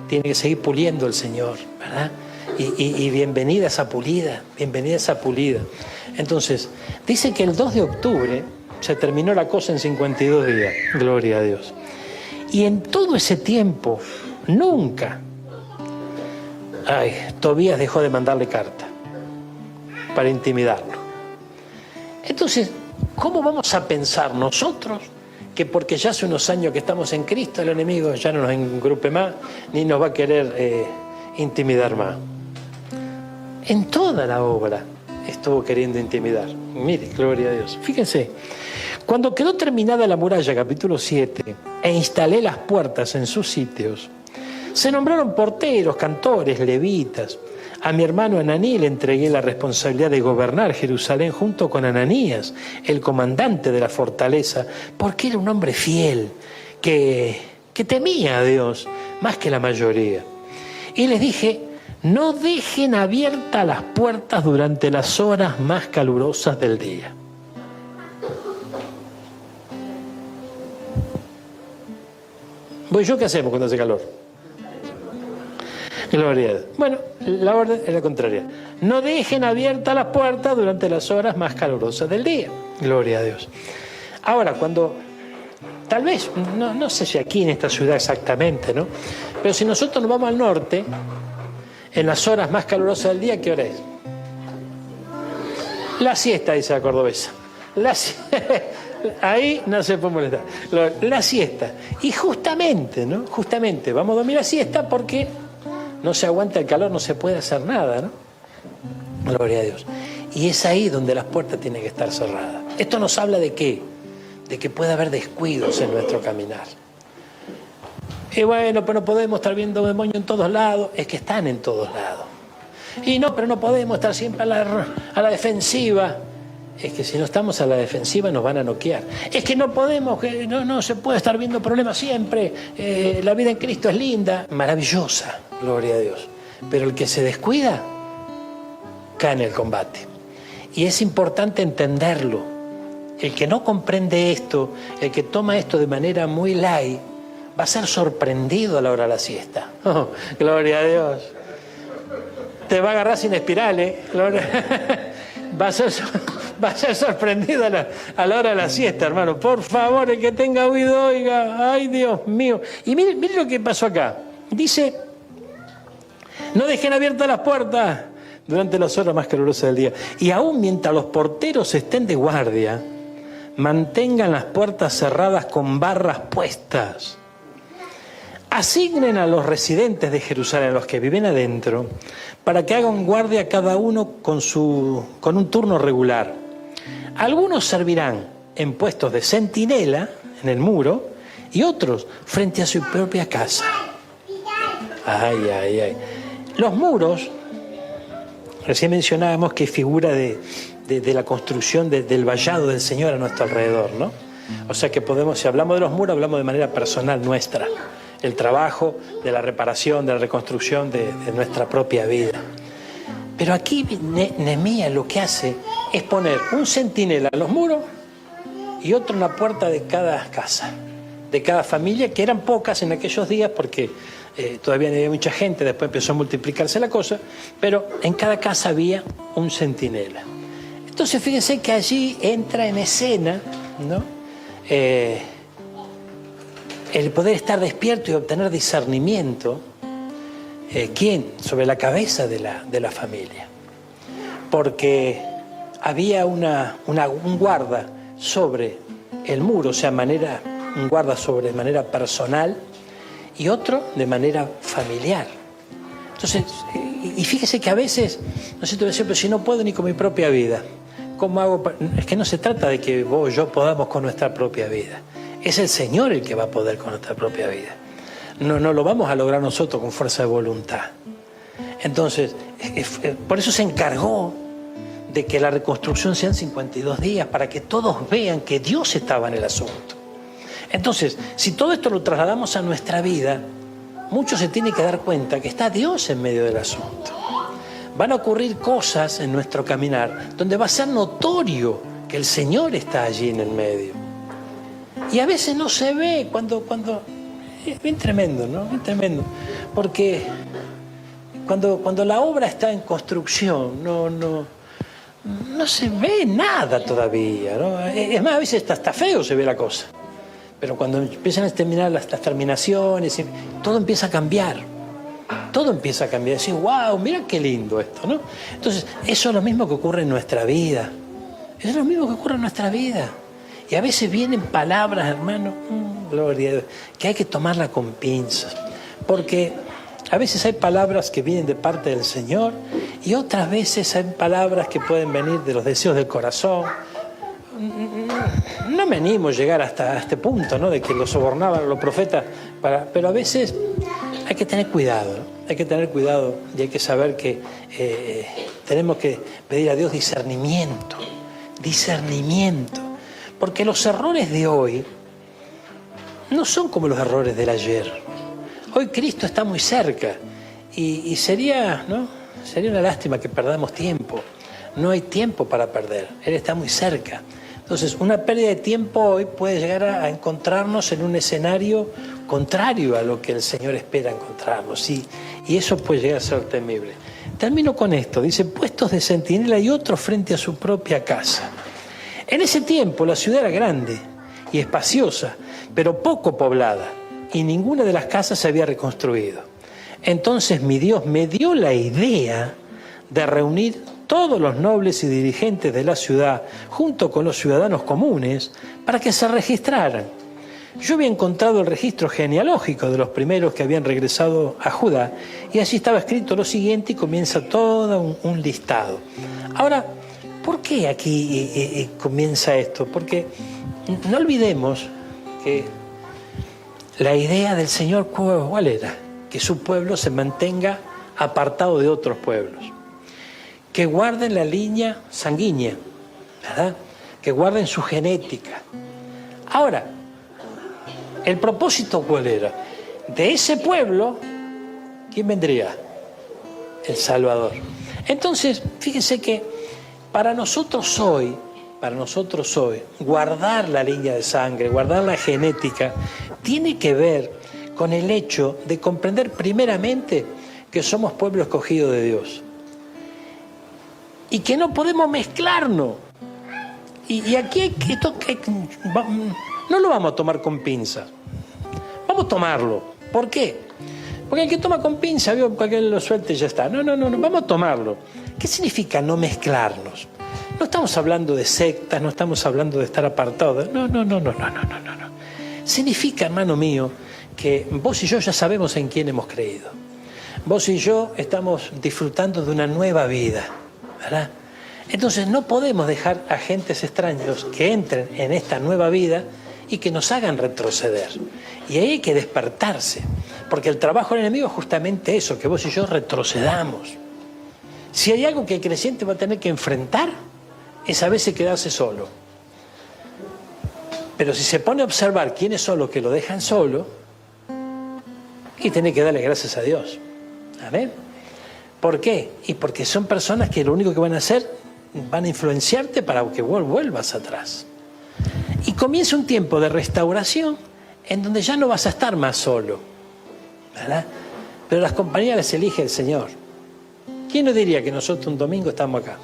tiene que seguir puliendo el Señor, ¿verdad? Y bienvenida esa pulida, Entonces, dice que el 2 de octubre se terminó la cosa en 52 días, gloria a Dios. Y en todo ese tiempo, nunca, Tobías dejó de mandarle carta para intimidarlo. Entonces, ¿cómo vamos a pensar nosotros que porque ya hace unos años que estamos en Cristo, el enemigo ya no nos engrupe más, ni nos va a querer intimidar más? En toda la obra estuvo queriendo intimidar. Mire, gloria a Dios. Fíjense, cuando quedó terminada la muralla, capítulo 7, e instalé las puertas en sus sitios, se nombraron porteros, cantores, levitas. A mi hermano Ananí le entregué la responsabilidad de gobernar Jerusalén junto con Ananías, el comandante de la fortaleza, porque era un hombre fiel, que temía a Dios más que la mayoría. Y les dije, no dejen abiertas las puertas durante las horas más calurosas del día. ¿Yo qué hacemos cuando hace calor? Gloria a Dios. Bueno, la orden es la contraria. No dejen abiertas las puertas durante las horas más calurosas del día. Gloria a Dios. Ahora, cuando, tal vez, no sé si aquí en esta ciudad exactamente, ¿no? Pero si nosotros nos vamos al norte, en las horas más calurosas del día, ¿qué hora es? La siesta, dice la cordobesa. Ahí no se puede molestar. La siesta. Y justamente, ¿no? Justamente, vamos a dormir la siesta porque no se aguanta el calor, no se puede hacer nada, ¿no? Gloria a Dios. Y es ahí donde las puertas tienen que estar cerradas. Esto nos habla de ¿qué? De que puede haber descuidos en nuestro caminar. Y bueno, pero no podemos estar viendo demonios en todos lados. Es que están en todos lados. Y no, pero no podemos estar siempre a la defensiva. Es que si no estamos a la defensiva nos van a noquear. Es que no podemos, no se puede estar viendo problemas siempre. La vida en Cristo es linda, maravillosa, gloria a Dios. Pero el que se descuida, cae en el combate. Y es importante entenderlo. El que no comprende esto, el que toma esto de manera muy light, va a ser sorprendido a la hora de la siesta. Oh, gloria a Dios. Te va a agarrar sin espirales. Va a ser sorprendido a la hora de la siesta, hermano. Por favor, el que tenga oído, oiga. Ay, Dios mío. Y miren lo que pasó acá. Dice, no dejen abiertas las puertas durante las horas más calurosas del día. Y aún mientras los porteros estén de guardia, mantengan las puertas cerradas con barras puestas. Asignen a los residentes de Jerusalén, a los que viven adentro, para que hagan guardia cada uno con un turno regular. Algunos servirán en puestos de centinela en el muro y otros frente a su propia casa. Ay, ay, ay. Los muros, recién mencionábamos que figura de la construcción del vallado del Señor a nuestro alrededor, ¿no? O sea que podemos, si hablamos de los muros, hablamos de manera personal nuestra. El trabajo de la reparación, de la reconstrucción de nuestra propia vida. Pero aquí Nehemías lo que hace es poner un centinela en los muros y otro en la puerta de cada casa, de cada familia, que eran pocas en aquellos días porque todavía no había mucha gente, después empezó a multiplicarse la cosa, pero en cada casa había un centinela. Entonces fíjense que allí entra en escena, ¿no? El poder estar despierto y obtener discernimiento, ¿quién? Sobre la cabeza de la familia. Porque había un guarda sobre el muro, o sea, un guarda sobre de manera personal y otro de manera familiar. Entonces, y fíjese que a veces, no sé, te voy a decir, pero si no puedo ni con mi propia vida, ¿cómo hago? Es que no se trata de que vos o yo podamos con nuestra propia vida. Es el Señor el que va a poder con nuestra propia vida. No lo vamos a lograr nosotros con fuerza de voluntad. Entonces, por eso se encargó de que la reconstrucción sean 52 días, para que todos vean que Dios estaba en el asunto. Entonces, si todo esto lo trasladamos a nuestra vida, muchos se tienen que dar cuenta que está Dios en medio del asunto. Van a ocurrir cosas en nuestro caminar donde va a ser notorio que el Señor está allí en el medio. Y a veces no se ve cuando es bien tremendo, ¿no? Bien tremendo. Porque cuando la obra está en construcción, no se ve nada todavía, ¿no? Es más, a veces hasta feo se ve la cosa. Pero cuando empiezan a terminar las terminaciones, todo empieza a cambiar. Todo empieza a cambiar. Decir, wow, mira qué lindo esto, ¿no? Entonces, eso es lo mismo que ocurre en nuestra vida. Eso es lo mismo que ocurre en nuestra vida. Y a veces vienen palabras, hermano, gloria a Dios, que hay que tomarla con pinzas. Porque a veces hay palabras que vienen de parte del Señor y otras veces hay palabras que pueden venir de los deseos del corazón. No me animo a llegar hasta este punto, ¿no? De que lo sobornaban los profetas, pero a veces hay que tener cuidado, ¿no? Hay que tener cuidado y hay que saber que tenemos que pedir a Dios discernimiento. Porque los errores de hoy no son como los errores del ayer. Hoy Cristo está muy cerca y sería una lástima que perdamos tiempo. No hay tiempo para perder, Él está muy cerca. Entonces, una pérdida de tiempo hoy puede llegar a encontrarnos en un escenario contrario a lo que el Señor espera encontrarnos. Y eso puede llegar a ser temible. Termino con esto. Dice, puestos de centinela y otros frente a su propia casa. En ese tiempo la ciudad era grande y espaciosa, pero poco poblada, y ninguna de las casas se había reconstruido. Entonces mi Dios me dio la idea de reunir todos los nobles y dirigentes de la ciudad, junto con los ciudadanos comunes, para que se registraran. Yo había encontrado el registro genealógico de los primeros que habían regresado a Judá, y allí estaba escrito lo siguiente, y comienza todo un listado. Ahora, ¿por qué aquí comienza esto? Porque no olvidemos que la idea del Señor, ¿cuál era? Que su pueblo se mantenga apartado de otros pueblos. Que guarden la línea sanguínea, ¿verdad? Que guarden su genética. Ahora, ¿el propósito cuál era? De ese pueblo, ¿quién vendría? El Salvador. Entonces, fíjense que para nosotros hoy, guardar la línea de sangre, guardar la genética, tiene que ver con el hecho de comprender primeramente que somos pueblo escogido de Dios. Y que no podemos mezclarnos. Y aquí no lo vamos a tomar con pinzas. Vamos a tomarlo. ¿Por qué? Porque el que toma con pinza, vio, cualquiera lo suelte y ya está. No, vamos a tomarlo. ¿Qué significa no mezclarnos? No estamos hablando de sectas, no estamos hablando de estar apartados. No. Significa, hermano mío, que vos y yo ya sabemos en quién hemos creído. Vos y yo estamos disfrutando de una nueva vida, ¿verdad? Entonces no podemos dejar a agentes extraños que entren en esta nueva vida y que nos hagan retroceder. Y ahí hay que despertarse, porque el trabajo del enemigo es justamente eso, que vos y yo retrocedamos. Si hay algo que el creyente va a tener que enfrentar, es a veces quedarse solo. Pero si se pone a observar quiénes son los que lo dejan solo, y tiene que darle gracias a Dios. ¿Amén? ¿Por qué? Y porque son personas que lo único que van a hacer, van a influenciarte para que vuelvas atrás. Y comienza un tiempo de restauración en donde ya no vas a estar más solo, ¿verdad? Pero las compañías las elige el Señor. ¿Quién nos diría que nosotros un domingo estamos acá?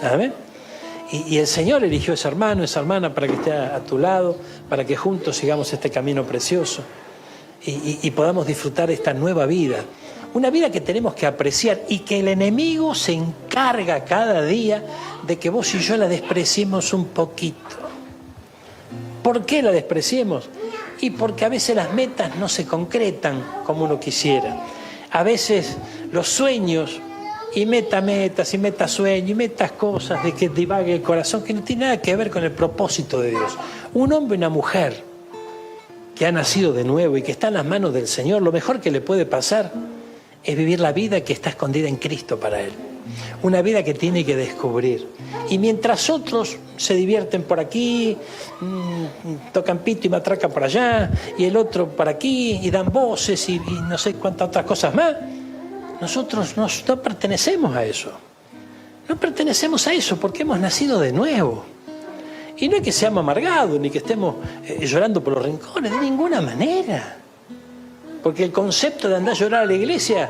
¿Amén? Y el Señor eligió a ese hermano, esa hermana para que esté a tu lado, para que juntos sigamos este camino precioso y podamos disfrutar esta nueva vida. Una vida que tenemos que apreciar y que el enemigo se encarga cada día de que vos y yo la despreciemos un poquito. ¿Por qué la despreciemos? Y porque a veces las metas no se concretan como uno quisiera. A veces los sueños, y metas, y metasueños, y metas cosas de que divague el corazón, que no tiene nada que ver con el propósito de Dios. Un hombre y una mujer que ha nacido de nuevo y que está en las manos del Señor, lo mejor que le puede pasar es vivir la vida que está escondida en Cristo para él. Una vida que tiene que descubrir. Y mientras otros se divierten por aquí, tocan pito y matraca por allá, y el otro por aquí, y dan voces y no sé cuántas otras cosas más, nosotros no pertenecemos a eso. No pertenecemos a eso porque hemos nacido de nuevo. Y no es que seamos amargados, ni que estemos llorando por los rincones, de ninguna manera. Porque el concepto de andar a llorar a la iglesia,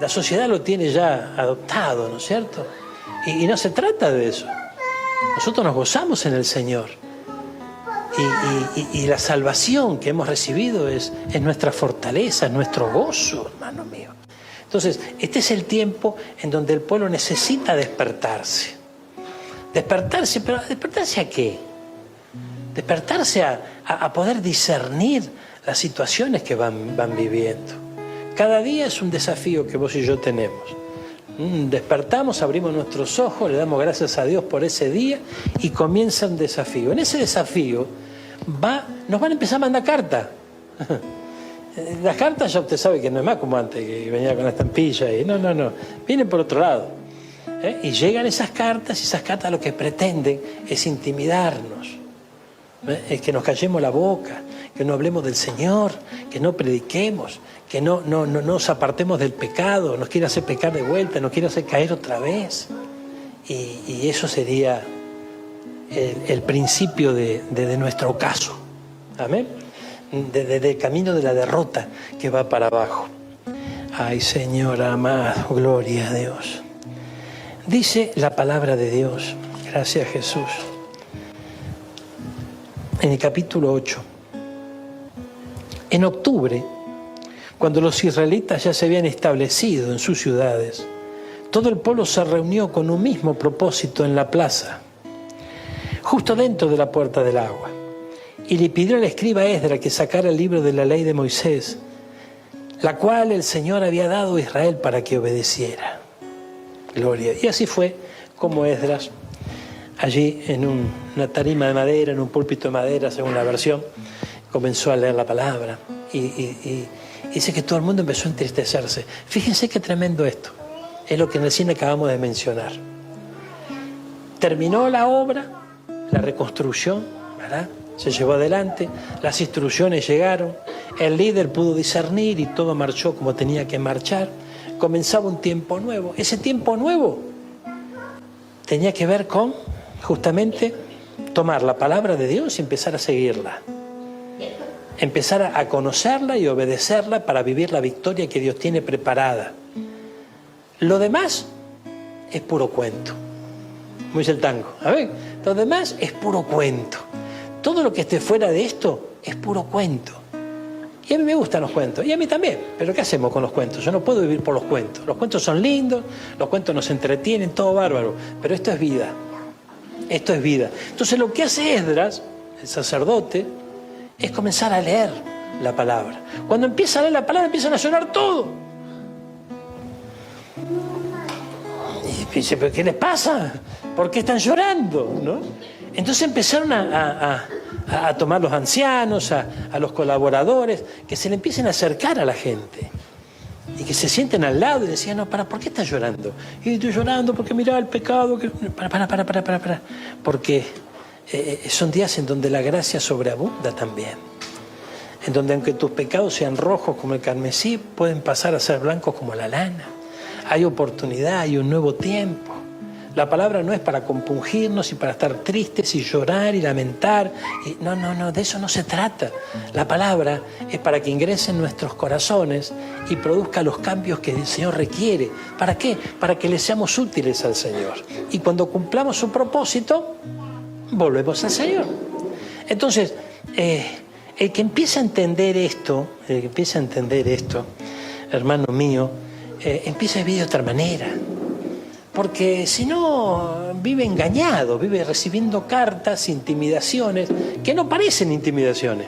la sociedad lo tiene ya adoptado, ¿no es cierto? Y no se trata de eso. Nosotros nos gozamos en el Señor. Y la salvación que hemos recibido es nuestra fortaleza, es nuestro gozo, hermano mío. Entonces, este es el tiempo en donde el pueblo necesita despertarse. Despertarse, pero ¿despertarse a qué? Despertarse a poder discernir las situaciones que van viviendo. Cada día es un desafío que vos y yo tenemos. Despertamos, abrimos nuestros ojos, le damos gracias a Dios por ese día y comienza un desafío. En ese desafío nos van a empezar a mandar cartas. Las cartas ya usted sabe que no es más como antes, que venía con la estampilla y no. Vienen por otro lado. Y llegan esas cartas y esas cartas lo que pretenden es intimidarnos. Es que nos callemos la boca, que no hablemos del Señor, que no prediquemos, que no nos apartemos del pecado, nos quiere hacer pecar de vuelta, nos quiere hacer caer otra vez. Y eso sería el principio de nuestro ocaso. Amén. Del camino de la derrota que va para abajo. Ay, Señor amado, gloria a Dios. Dice la palabra de Dios, gracias a Jesús, en el capítulo 8. En octubre, cuando los israelitas ya se habían establecido en sus ciudades, todo el pueblo se reunió con un mismo propósito en la plaza, justo dentro de la puerta del agua. Y le pidió al escriba Esdras que sacara el libro de la ley de Moisés, la cual el Señor había dado a Israel para que obedeciera. Gloria. Y así fue como Esdras, allí en una tarima de madera, en un púlpito de madera, según la versión, comenzó a leer la palabra. Y dice que todo el mundo empezó a entristecerse. Fíjense qué tremendo esto. Es lo que recién acabamos de mencionar. Terminó la obra, la reconstrucción, ¿verdad? Se llevó adelante, las instrucciones llegaron, el líder pudo discernir y todo marchó como tenía que marchar. Comenzaba un tiempo nuevo. Ese tiempo nuevo tenía que ver con, justamente, tomar la palabra de Dios y empezar a seguirla. Empezar a conocerla y obedecerla para vivir la victoria que Dios tiene preparada. Lo demás es puro cuento. Como dice el tango. A ver, lo demás es puro cuento. Todo lo que esté fuera de esto es puro cuento. Y a mí me gustan los cuentos, y a mí también, pero ¿qué hacemos con los cuentos? Yo no puedo vivir por los cuentos. Los cuentos son lindos, los cuentos nos entretienen, todo bárbaro, pero esto es vida. Esto es vida. Entonces lo que hace Esdras, el sacerdote, es comenzar a leer la palabra. Cuando empieza a leer la palabra, empiezan a llorar todo. Y dice, ¿pero qué les pasa? ¿Por qué están llorando? ¿No? Entonces empezaron a tomar los ancianos, a los colaboradores, que se le empiecen a acercar a la gente. Y que se sienten al lado y decían, no, ¿por qué estás llorando? Y estoy llorando porque mirá el pecado. Que... Para. Porque son días en donde la gracia sobreabunda también. En donde aunque tus pecados sean rojos como el carmesí, pueden pasar a ser blancos como la lana. Hay oportunidad, hay un nuevo tiempo. La palabra no es para compungirnos y para estar tristes y llorar y lamentar. No, de eso no se trata. La palabra es para que ingrese en nuestros corazones y produzca los cambios que el Señor requiere. ¿Para qué? Para que le seamos útiles al Señor. Y cuando cumplamos su propósito, volvemos al Señor. Entonces, el que empieza a entender esto, hermano mío, empieza a vivir de otra manera. Porque si no, vive engañado, vive recibiendo cartas, intimidaciones, que no parecen intimidaciones,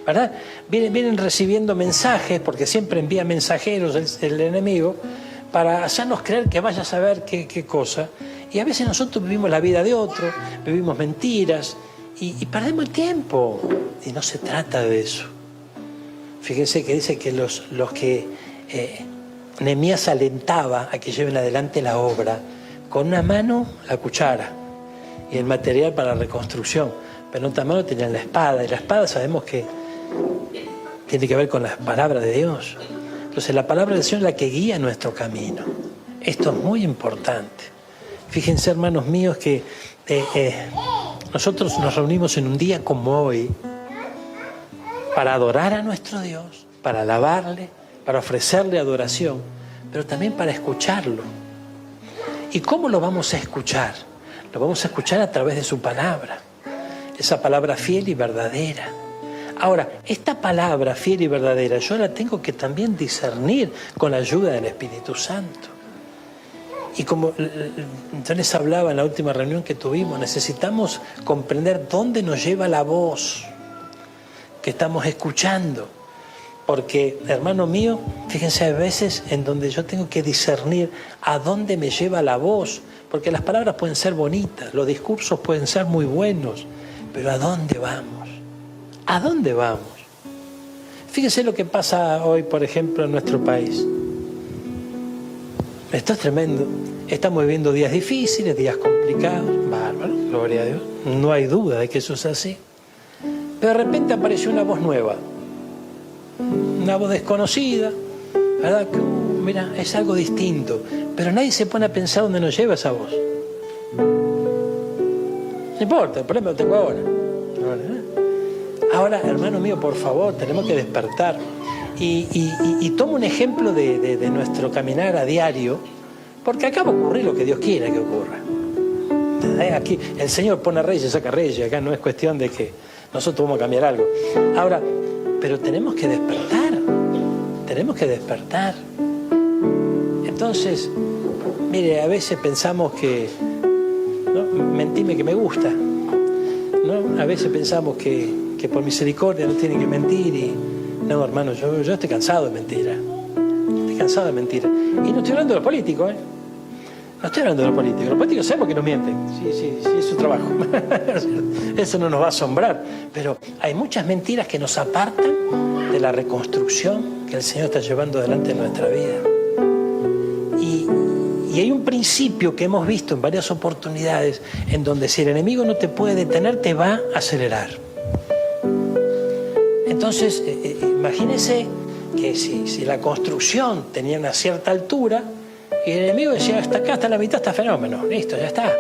¿verdad? Vienen recibiendo mensajes, porque siempre envía mensajeros el enemigo, para hacernos creer que vaya a saber qué cosa. Y a veces nosotros vivimos la vida de otro, vivimos mentiras, y perdemos el tiempo. Y no se trata de eso. Fíjense que dice que los que... Nehemías alentaba a que lleven adelante la obra con una mano la cuchara y el material para la reconstrucción, pero en otra mano tenían la espada, y la espada sabemos que tiene que ver con la palabra de Dios. Entonces la palabra del Señor es la que guía nuestro camino. Esto es muy importante. Fíjense, hermanos míos, que nosotros nos reunimos en un día como hoy para adorar a nuestro Dios, para alabarle, para ofrecerle adoración, pero también para escucharlo. ¿Y cómo lo vamos a escuchar? Lo vamos a escuchar a través de su palabra, esa palabra fiel y verdadera. Ahora, esta palabra fiel y verdadera yo la tengo que también discernir con la ayuda del Espíritu Santo. Y como yo les hablaba en la última reunión que tuvimos, necesitamos comprender dónde nos lleva la voz que estamos escuchando. Porque, hermano mío, fíjense, hay veces en donde yo tengo que discernir a dónde me lleva la voz, porque las palabras pueden ser bonitas, los discursos pueden ser muy buenos, pero ¿a dónde vamos? ¿A dónde vamos? Fíjense lo que pasa hoy, por ejemplo, en nuestro país. Esto es tremendo. Estamos viviendo días difíciles, días complicados, bárbaro, gloria a Dios. No hay duda de que eso es así. Pero de repente apareció una voz nueva. Una voz desconocida, ¿verdad? Que, mira, es algo distinto, pero nadie se pone a pensar dónde nos lleva esa voz. No importa, el problema lo tengo ahora. Ahora, hermano mío, por favor, tenemos que despertar. Y tomo un ejemplo de nuestro caminar a diario, porque acá va a ocurrir lo que Dios quiera que ocurra. Aquí el Señor pone reyes, saca reyes, acá no es cuestión de que nosotros vamos a cambiar algo. Ahora, pero tenemos que despertar. Entonces, mire, a veces pensamos que, ¿no? Mentime que me gusta, ¿no? A veces pensamos que por misericordia no tienen que mentir y, no, hermano, yo estoy cansado de mentira. Y no estoy hablando de los políticos, No estoy hablando de los políticos. Los políticos sabemos que nos mienten. Sí, es su trabajo. Eso no nos va a asombrar. Pero hay muchas mentiras que nos apartan de la reconstrucción que el Señor está llevando adelante en nuestra vida. Y hay un principio que hemos visto en varias oportunidades en donde si el enemigo no te puede detener, te va a acelerar. Entonces, imagínese que si la construcción tenía una cierta altura, y el enemigo decía, hasta acá, hasta la mitad está fenómeno, listo, ya está.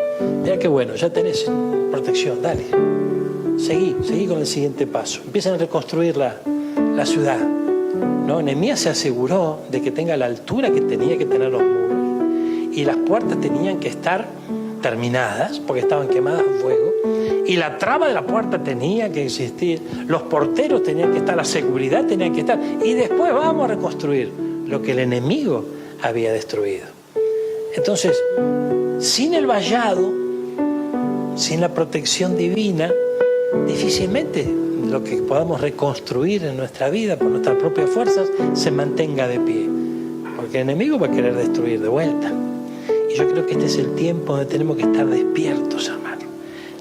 Mira qué bueno, ya tenés protección, dale. Seguí con el siguiente paso. Empiezan a reconstruir la ciudad. ¿No? Nehemías se aseguró de que tenga la altura que tenía que tener los muros. Y las puertas tenían que estar terminadas, porque estaban quemadas a fuego, y la traba de la puerta tenía que existir, los porteros tenían que estar, la seguridad tenía que estar, y después vamos a reconstruir lo que el enemigo había destruido. Entonces, sin el vallado, sin la protección divina, difícilmente lo que podamos reconstruir en nuestra vida por nuestras propias fuerzas se mantenga de pie, porque el enemigo va a querer destruir de vuelta. Y yo creo que este es el tiempo donde tenemos que estar despiertos, hermano.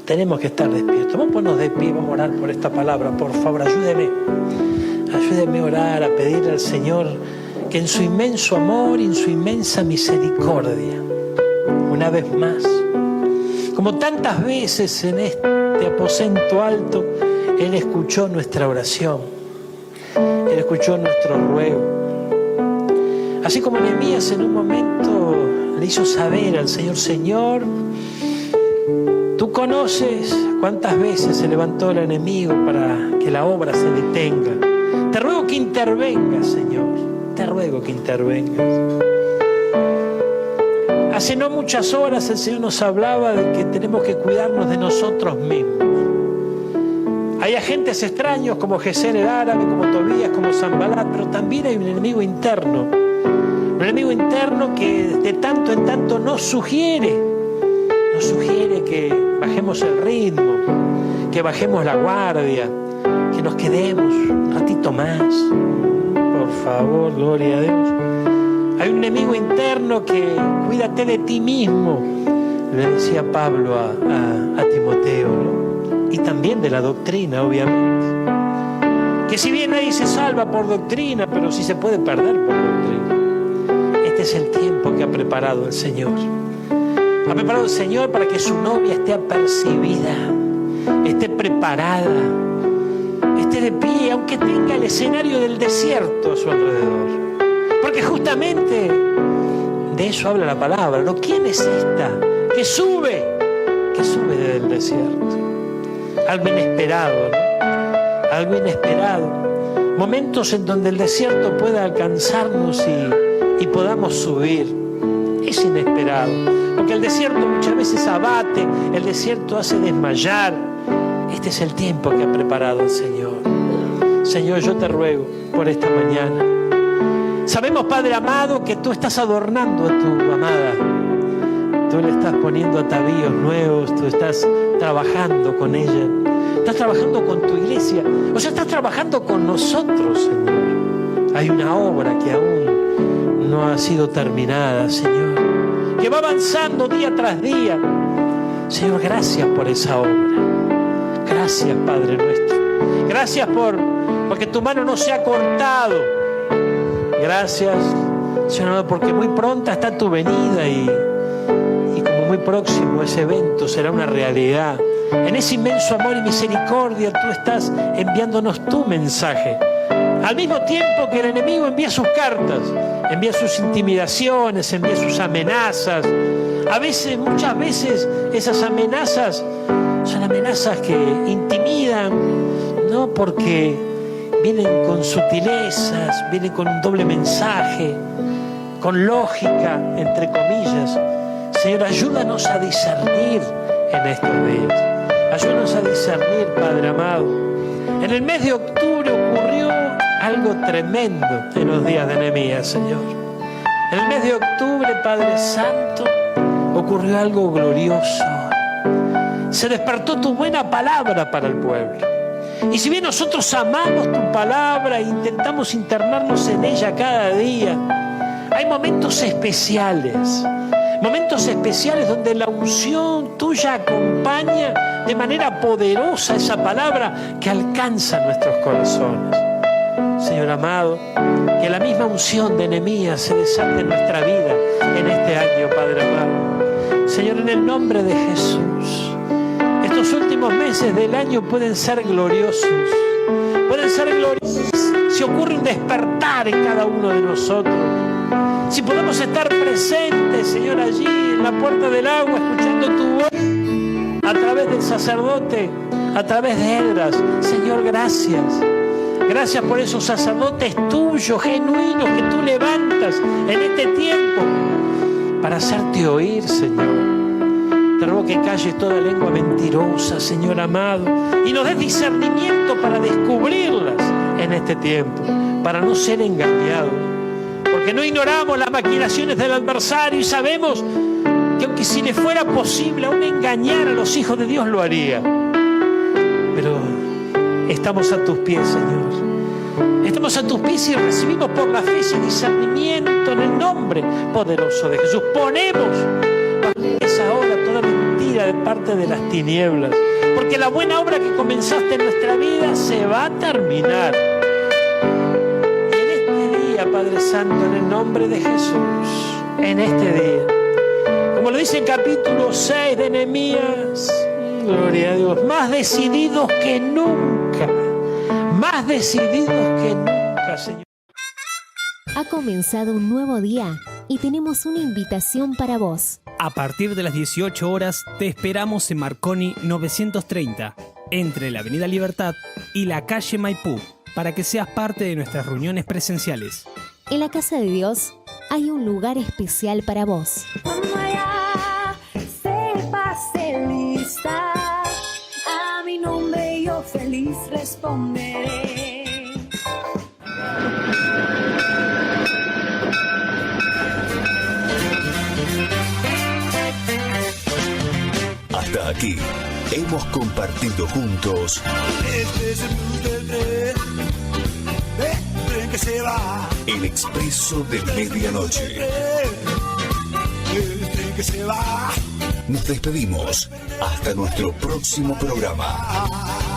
Tenemos que estar despiertos. Vamos a ponernos de pie, vamos a orar por esta palabra. Por favor, ayúdeme a orar, a pedirle al Señor que en su inmenso amor y en su inmensa misericordia, una vez más, como tantas veces en este aposento alto, Él escuchó nuestra oración, Él escuchó nuestro ruego. Así como Nehemías en un momento le hizo saber al Señor: Señor, tú conoces cuántas veces se levantó el enemigo para que la obra se detenga. Te ruego que intervengas, Señor, te ruego que intervengas. Hace no muchas horas el Señor nos hablaba de que tenemos que cuidarnos de nosotros mismos. Hay agentes extraños como Gesén el árabe, como Tobías, como Sanbalat, pero también hay un enemigo interno. Un enemigo interno que de tanto en tanto nos sugiere que bajemos el ritmo, que bajemos la guardia, que nos quedemos un ratito más. Por favor, gloria a Dios. Hay un enemigo interno que cuídate de ti mismo, le decía Pablo a Timoteo, ¿no? Y también de la doctrina, obviamente. Que si bien nadie se salva por doctrina, pero sí se puede perder por doctrina. Este es el tiempo que ha preparado el Señor. Ha preparado el Señor para que su novia esté apercibida, esté preparada, esté de pie, aunque tenga el escenario del desierto a su alrededor. Porque justamente de eso habla la palabra, ¿no? ¿Quién es esta que sube desde el desierto? Algo inesperado, ¿no? Algo inesperado. Momentos en donde el desierto pueda alcanzarnos y podamos subir. Es inesperado. Porque el desierto muchas veces abate, el desierto hace desmayar. Este es el tiempo que ha preparado el Señor. Señor, yo te ruego por esta mañana. Sabemos, Padre amado, que tú estás adornando a tu amada. Tú le estás poniendo atavíos nuevos, tú estás trabajando con ella. Estás trabajando con tu iglesia. O sea, estás trabajando con nosotros, Señor. Hay una obra que aún no ha sido terminada, Señor, que va avanzando día tras día. Señor, gracias por esa obra. Gracias, Padre nuestro. Gracias porque tu mano no se ha cortado. Gracias, Señor, porque muy pronta está tu venida y como muy próximo ese evento será una realidad. En ese inmenso amor y misericordia tú estás enviándonos tu mensaje. Al mismo tiempo que el enemigo envía sus cartas, envía sus intimidaciones, envía sus amenazas. Muchas veces esas amenazas son amenazas que intimidan, no porque vienen con sutilezas, vienen con un doble mensaje, con lógica, entre comillas. Señor, ayúdanos a discernir en estos días. Ayúdanos a discernir, Padre amado. En el mes de octubre ocurrió algo tremendo en los días de Nehemías, Señor. En el mes de octubre, Padre Santo, ocurrió algo glorioso. Se despertó tu buena palabra para el pueblo. Y si bien nosotros amamos tu palabra e intentamos internarnos en ella cada día, hay momentos especiales donde la unción tuya acompaña de manera poderosa esa palabra que alcanza nuestros corazones. Señor amado, que la misma unción de Nehemías se desate en nuestra vida en este año, Padre amado. Señor, en el nombre de Jesús, estos últimos meses del año pueden ser gloriosos. Pueden ser gloriosos si ocurre un despertar en cada uno de nosotros. Si podemos estar presentes, Señor, allí en la puerta del agua, escuchando tu voz a través del sacerdote, a través de Esdras. Señor, gracias. Gracias por esos sacerdotes tuyos, genuinos, que tú levantas en este tiempo para hacerte oír, Señor. Te ruego que calles toda lengua mentirosa, Señor amado, y nos des discernimiento para descubrirlas en este tiempo, para no ser engañados. Porque no ignoramos las maquinaciones del adversario y sabemos que aunque si le fuera posible aún engañar a los hijos de Dios, lo haría. Pero estamos a tus pies, Señor. Estamos a tus pies y recibimos por la fe ese discernimiento en el nombre poderoso de Jesús. Ponemos esa hora toda mentira de parte de las tinieblas, porque la buena obra que comenzaste en nuestra vida se va a terminar. Y en este día, Padre Santo, en el nombre de Jesús, en este día, como lo dice el capítulo 6 de Nehemías, gloria a Dios, más decididos que nunca, Señor. Ha comenzado un nuevo día y tenemos una invitación para vos. A partir de las 18 horas te esperamos en Marconi 930, entre la Avenida Libertad y la calle Maipú, para que seas parte de nuestras reuniones presenciales. En la Casa de Dios hay un lugar especial para vos. Lista, a mi nombre yo feliz responderé. Hasta aquí hemos compartido juntos Este es el blues del tren que se va. el expreso de medianoche. El tren que se va. Nos despedimos hasta nuestro próximo programa.